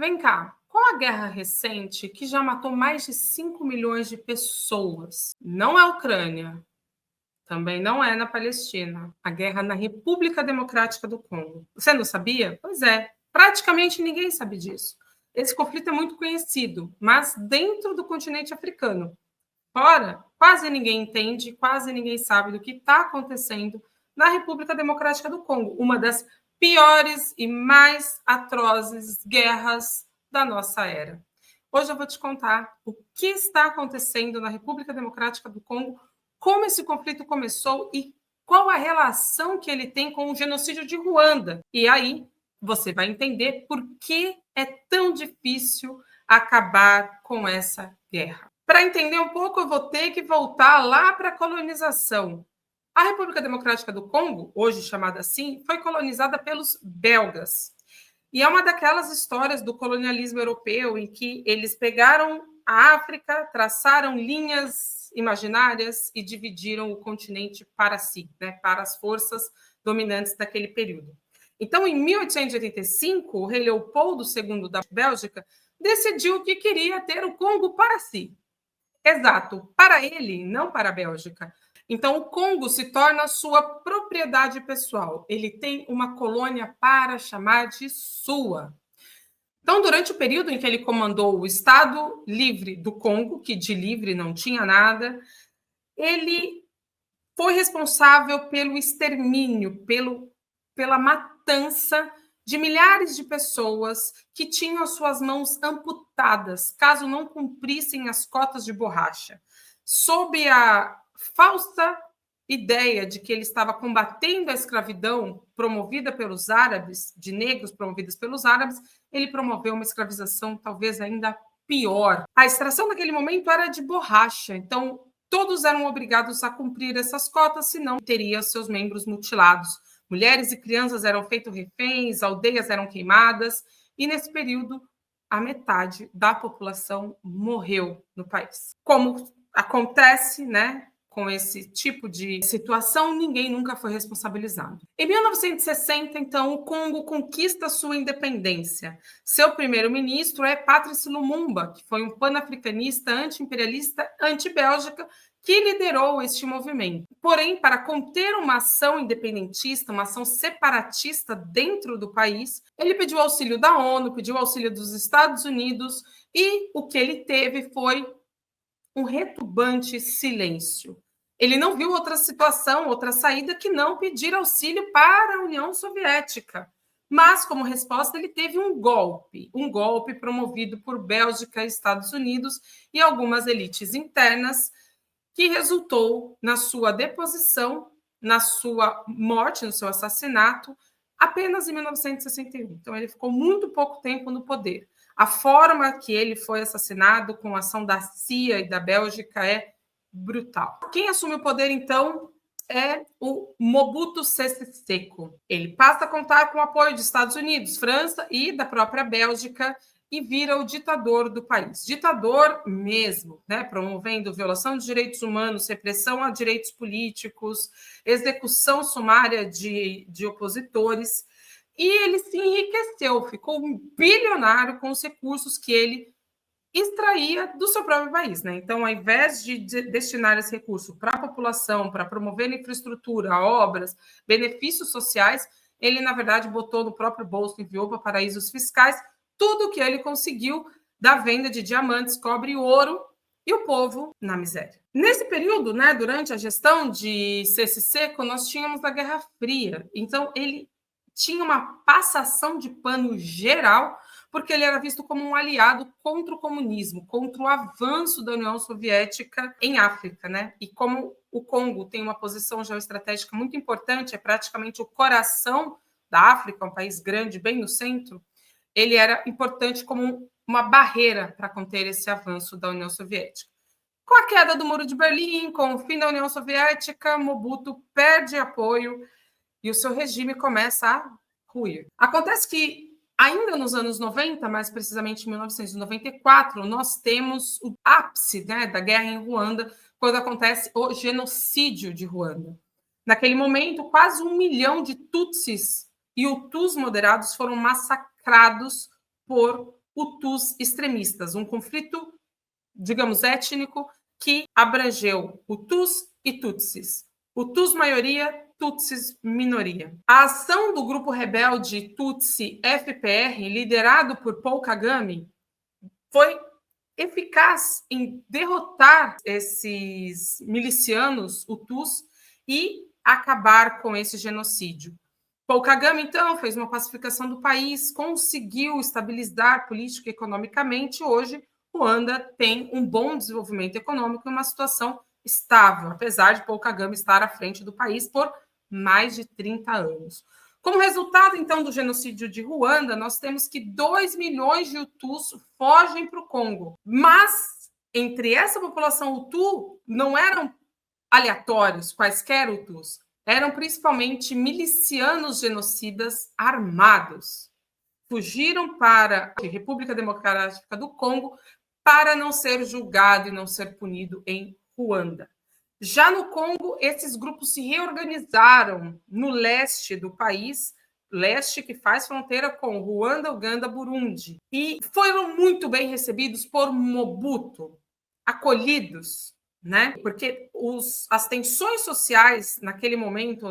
Vem cá, qual a guerra recente que já matou mais de 5 milhões de pessoas? Não é a Ucrânia, também não é na Palestina. A guerra na República Democrática do Congo. Você não sabia? Pois é, praticamente ninguém sabe disso. Esse conflito é muito conhecido, mas dentro do continente africano. Fora, quase ninguém entende, quase ninguém sabe do que está acontecendo na República Democrática do Congo, uma das piores e mais atrozes guerras da nossa era. Hoje eu vou te contar o que está acontecendo na República Democrática do Congo, como esse conflito começou e qual a relação que ele tem com o genocídio de Ruanda. E aí você vai entender por que é tão difícil acabar com essa guerra. Para entender um pouco, eu vou ter que voltar lá para a colonização. A República Democrática do Congo, hoje chamada assim, foi colonizada pelos belgas. E é uma daquelas histórias do colonialismo europeu em que eles pegaram a África, traçaram linhas imaginárias e dividiram o continente para si, né, para as forças dominantes daquele período. Então, em 1885, o rei Leopoldo II da Bélgica decidiu que queria ter o Congo para si. Exato, para ele, não para a Bélgica. Então, o Congo se torna sua propriedade pessoal. Ele tem uma colônia para chamar de sua. Então, durante o período em que ele comandou o Estado Livre do Congo, que de livre não tinha nada, ele foi responsável pelo extermínio, pela matança de milhares de pessoas que tinham as suas mãos amputadas, caso não cumprissem as cotas de borracha. Sob a falsa ideia de que ele estava combatendo a escravidão promovida pelos árabes, de negros promovidas pelos árabes, ele promoveu uma escravização talvez ainda pior. A extração naquele momento era de borracha, então todos eram obrigados a cumprir essas cotas, senão teria seus membros mutilados. Mulheres e crianças eram feitos reféns, aldeias eram queimadas, e nesse período a metade da população morreu no país. Como acontece, né, com esse tipo de situação, ninguém nunca foi responsabilizado. Em 1960, então, o Congo conquista sua independência. Seu primeiro-ministro é Patrice Lumumba, que foi um panafricanista, anti-imperialista, anti-Bélgica, que liderou este movimento. Porém, para conter uma ação independentista, uma ação separatista dentro do país, ele pediu auxílio da ONU, pediu auxílio dos Estados Unidos, e o que ele teve foi um retumbante silêncio. Ele não viu outra situação, outra saída que não pedir auxílio para a União Soviética. Mas, como resposta, ele teve um golpe promovido por Bélgica, Estados Unidos e algumas elites internas, que resultou na sua deposição, na sua morte, no seu assassinato, apenas em 1961. Então, ele ficou muito pouco tempo no poder. A forma que ele foi assassinado, com a ação da CIA e da Bélgica, é brutal. Quem assume o poder, então, é o Mobutu Sese Seko. Ele passa a contar com o apoio dos Estados Unidos, França e da própria Bélgica, e vira o ditador do país. Ditador mesmo, né? Promovendo violação de direitos humanos, repressão a direitos políticos, execução sumária de opositores. E ele se enriqueceu, ficou um bilionário com os recursos que ele extraía do seu próprio país, né? Então, ao invés de destinar esse recurso para a população, para promover infraestrutura, obras, benefícios sociais, ele, na verdade, botou no próprio bolso, enviou para paraísos fiscais tudo que ele conseguiu da venda de diamantes, cobre e ouro, e o povo na miséria. Nesse período, né, durante a gestão de Sese Seko, nós tínhamos a Guerra Fria. Então, ele tinha uma passação de pano geral, porque ele era visto como um aliado contra o comunismo, contra o avanço da União Soviética em África, né? E como o Congo tem uma posição geoestratégica muito importante, é praticamente o coração da África, um país grande, bem no centro, ele era importante como uma barreira para conter esse avanço da União Soviética. Com a queda do Muro de Berlim, com o fim da União Soviética, Mobutu perde apoio e o seu regime começa a ruir. Acontece que, ainda nos anos 90, mais precisamente em 1994, nós temos o ápice, né, da guerra em Ruanda, quando acontece o genocídio de Ruanda. Naquele momento, quase 1 milhão de Tutsis e Hutus moderados foram massacrados por Hutus extremistas, um conflito, digamos, étnico que abrangeu Hutus e Tutsis. Hutus maioria, Tutsis minoria. A ação do grupo rebelde Tutsi FPR, liderado por Paul Kagame, foi eficaz em derrotar esses milicianos Hutus e acabar com esse genocídio. Paul Kagame, então, fez uma pacificação do país, conseguiu estabilizar política e economicamente. Hoje, Ruanda tem um bom desenvolvimento econômico e uma situação estável, apesar de Paul Kagame estar à frente do país por mais de 30 anos. Como resultado, então, do genocídio de Ruanda, nós temos que 2 milhões de Hutus fogem para o Congo. Mas, entre essa população Hutu, não eram aleatórios, quaisquer Hutus, eram principalmente milicianos genocidas armados. Fugiram para a República Democrática do Congo para não ser julgado e não ser punido em Ruanda. Já no Congo, esses grupos se reorganizaram no leste do país, leste que faz fronteira com Ruanda, Uganda, Burundi, e foram muito bem recebidos por Mobutu, acolhidos, né? Porque as tensões sociais naquele momento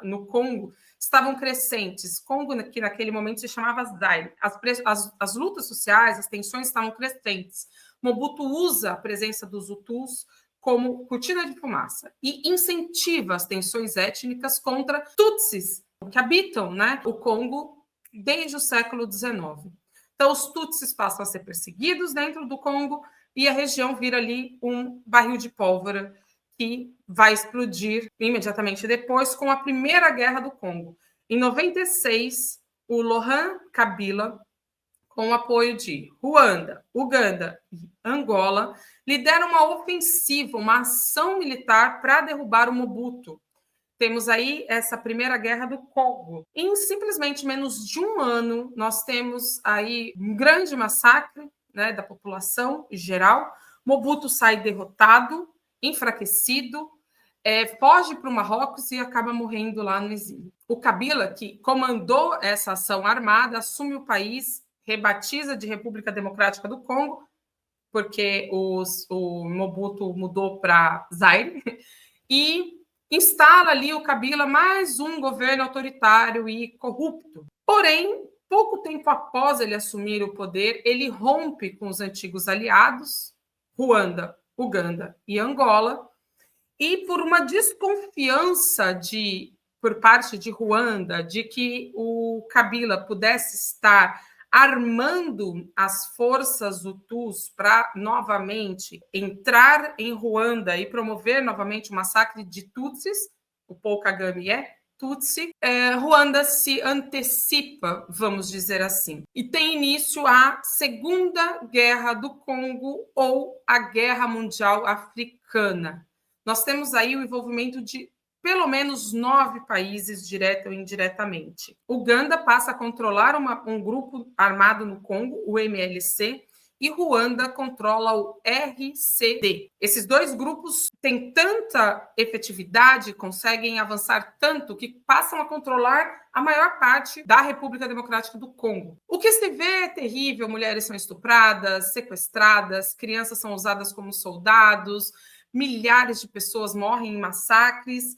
no Congo estavam crescentes. Congo, que naquele momento se chamava Zaire. As lutas sociais, as tensões estavam crescentes. Mobutu usa a presença dos Hutus como cortina de fumaça e incentiva as tensões étnicas contra Tutsis, que habitam, né, o Congo desde o século XIX. Então, os Tutsis passam a ser perseguidos dentro do Congo e a região vira ali um barril de pólvora que vai explodir imediatamente depois com a Primeira Guerra do Congo. Em 96, o Laurent Kabila, com o apoio de Ruanda, Uganda e Angola, lidera uma ofensiva, uma ação militar para derrubar o Mobutu. Temos aí essa Primeira Guerra do Congo. Em simplesmente menos de um ano, nós temos aí um grande massacre, né, da população em geral. Mobutu sai derrotado, enfraquecido, foge para o Marrocos e acaba morrendo lá no exílio. O Kabila, que comandou essa ação armada, assume o país, rebatiza de República Democrática do Congo, porque o Mobutu mudou para Zaire, e instala ali o Kabila mais um governo autoritário e corrupto. Porém, pouco tempo após ele assumir o poder, ele rompe com os antigos aliados, Ruanda, Uganda e Angola, e por uma desconfiança por parte de Ruanda de que o Kabila pudesse estar armando as forças Hutus para novamente entrar em Ruanda e promover novamente o massacre de Tutsis, o Paul Kagame é Tutsi, Ruanda se antecipa, vamos dizer assim, e tem início a Segunda Guerra do Congo ou a Guerra Mundial Africana. Nós temos aí o envolvimento de pelo menos 9 países, direta ou indiretamente. Uganda passa a controlar um grupo armado no Congo, o MLC, e Ruanda controla o RCD. Esses dois grupos têm tanta efetividade, conseguem avançar tanto, que passam a controlar a maior parte da República Democrática do Congo. O que se vê é terrível: mulheres são estupradas, sequestradas, crianças são usadas como soldados, milhares de pessoas morrem em massacres,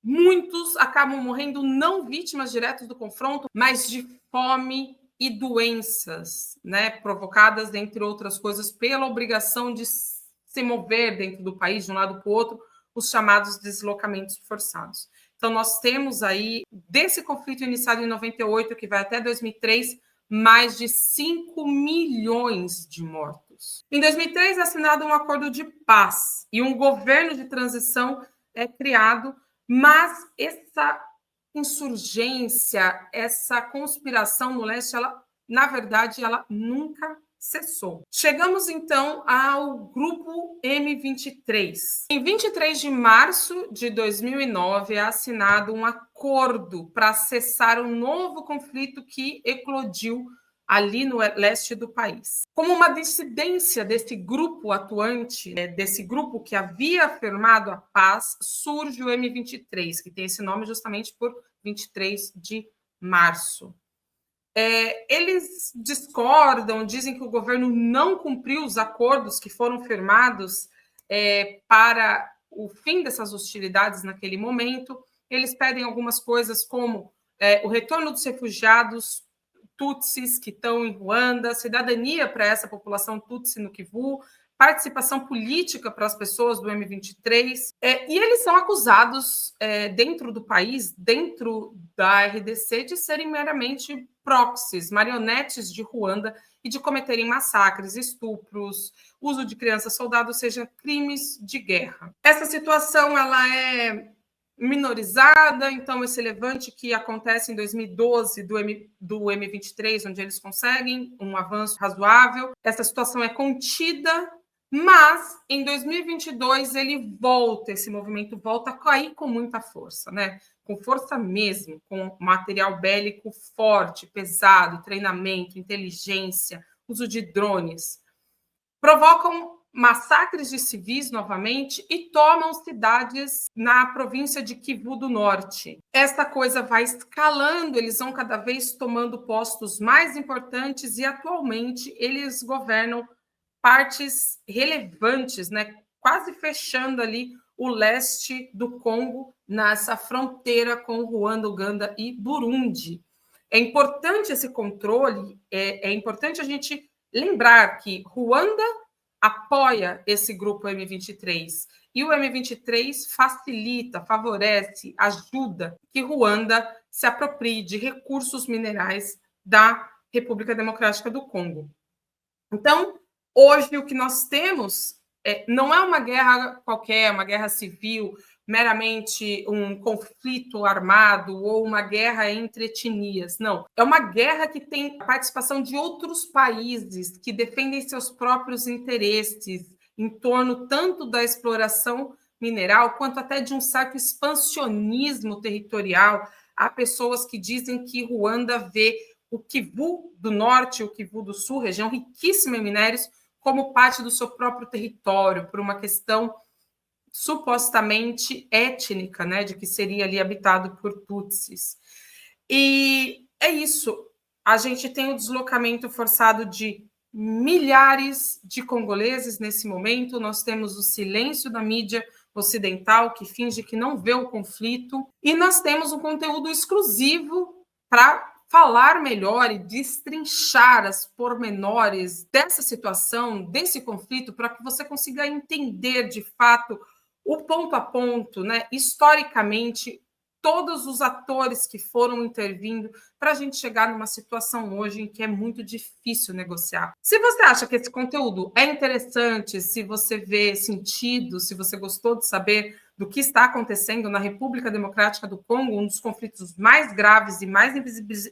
muitos acabam morrendo não vítimas diretas do confronto, mas de fome e doenças, né, provocadas, entre outras coisas, pela obrigação de se mover dentro do país, de um lado para o outro, os chamados deslocamentos forçados. Então, nós temos aí, desse conflito iniciado em 98, que vai até 2003, mais de 5 milhões de mortos. Em 2003, é assinado um acordo de paz e um governo de transição é criado, mas essa insurgência, essa conspiração no leste, ela, na verdade, ela nunca cessou. Chegamos, então, ao grupo M23. Em 23 de março de 2009, é assinado um acordo para cessar um novo conflito que eclodiu ali no leste do país. Como uma dissidência desse grupo atuante, desse grupo que havia afirmado a paz, surge o M23, que tem esse nome justamente por 23 de março. Eles discordam, dizem que o governo não cumpriu os acordos que foram firmados para o fim dessas hostilidades naquele momento. Eles pedem algumas coisas como o retorno dos refugiados tutsis que estão em Ruanda, cidadania para essa população tutsi no Kivu, participação política para as pessoas do M23, e eles são acusados dentro do país, dentro da RDC, de serem meramente proxies, marionetes de Ruanda e de cometerem massacres, estupros, uso de crianças soldados, ou seja, crimes de guerra. Essa situação ela é minorizada, então esse levante que acontece em 2012 do M23, onde eles conseguem um avanço razoável, essa situação é contida, mas em 2022 esse movimento volta a cair com muita força, né? Com força mesmo, com material bélico forte, pesado, treinamento, inteligência, uso de drones. Provocam massacres de civis novamente e tomam cidades na província de Kivu do Norte. Esta coisa vai escalando, eles vão cada vez tomando postos mais importantes e atualmente eles governam partes relevantes, né? Quase fechando ali o leste do Congo, nessa fronteira com Ruanda, Uganda e Burundi. É importante esse controle, é importante a gente lembrar que Ruanda apoia esse grupo M23 e o M23 facilita, favorece, ajuda que Ruanda se aproprie de recursos minerais da República Democrática do Congo. Então, hoje o que nós temos não é uma guerra qualquer, uma guerra civil, meramente um conflito armado ou uma guerra entre etnias. Não, é uma guerra que tem a participação de outros países que defendem seus próprios interesses em torno tanto da exploração mineral quanto até de um certo expansionismo territorial. Há pessoas que dizem que Ruanda vê o Kivu do Norte e o Kivu do Sul, região riquíssima em minérios, como parte do seu próprio território, por uma questão supostamente étnica, né, de que seria ali habitado por tutsis. E é isso. A gente tem o deslocamento forçado de milhares de congoleses nesse momento. Nós temos o silêncio da mídia ocidental, que finge que não vê o conflito. E nós temos um conteúdo exclusivo para falar melhor e destrinchar as pormenores dessa situação, desse conflito, para que você consiga entender de fato o ponto a ponto, né, historicamente, todos os atores que foram intervindo para a gente chegar numa situação hoje em que é muito difícil negociar. Se você acha que esse conteúdo é interessante, se você vê sentido, se você gostou de saber do que está acontecendo na República Democrática do Congo, um dos conflitos mais graves e mais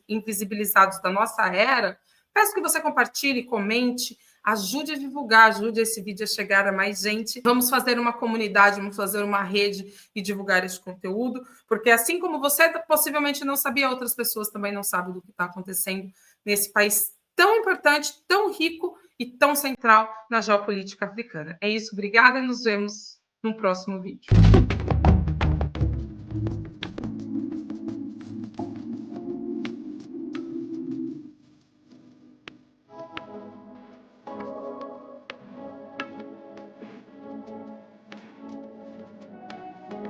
invisibilizados da nossa era, peço que você compartilhe, comente, ajude a divulgar, ajude esse vídeo a chegar a mais gente. Vamos fazer uma comunidade, vamos fazer uma rede e divulgar esse conteúdo, porque assim como você possivelmente não sabia, outras pessoas também não sabem do que está acontecendo nesse país tão importante, tão rico e tão central na geopolítica africana. É isso, obrigada e nos vemos no próximo vídeo.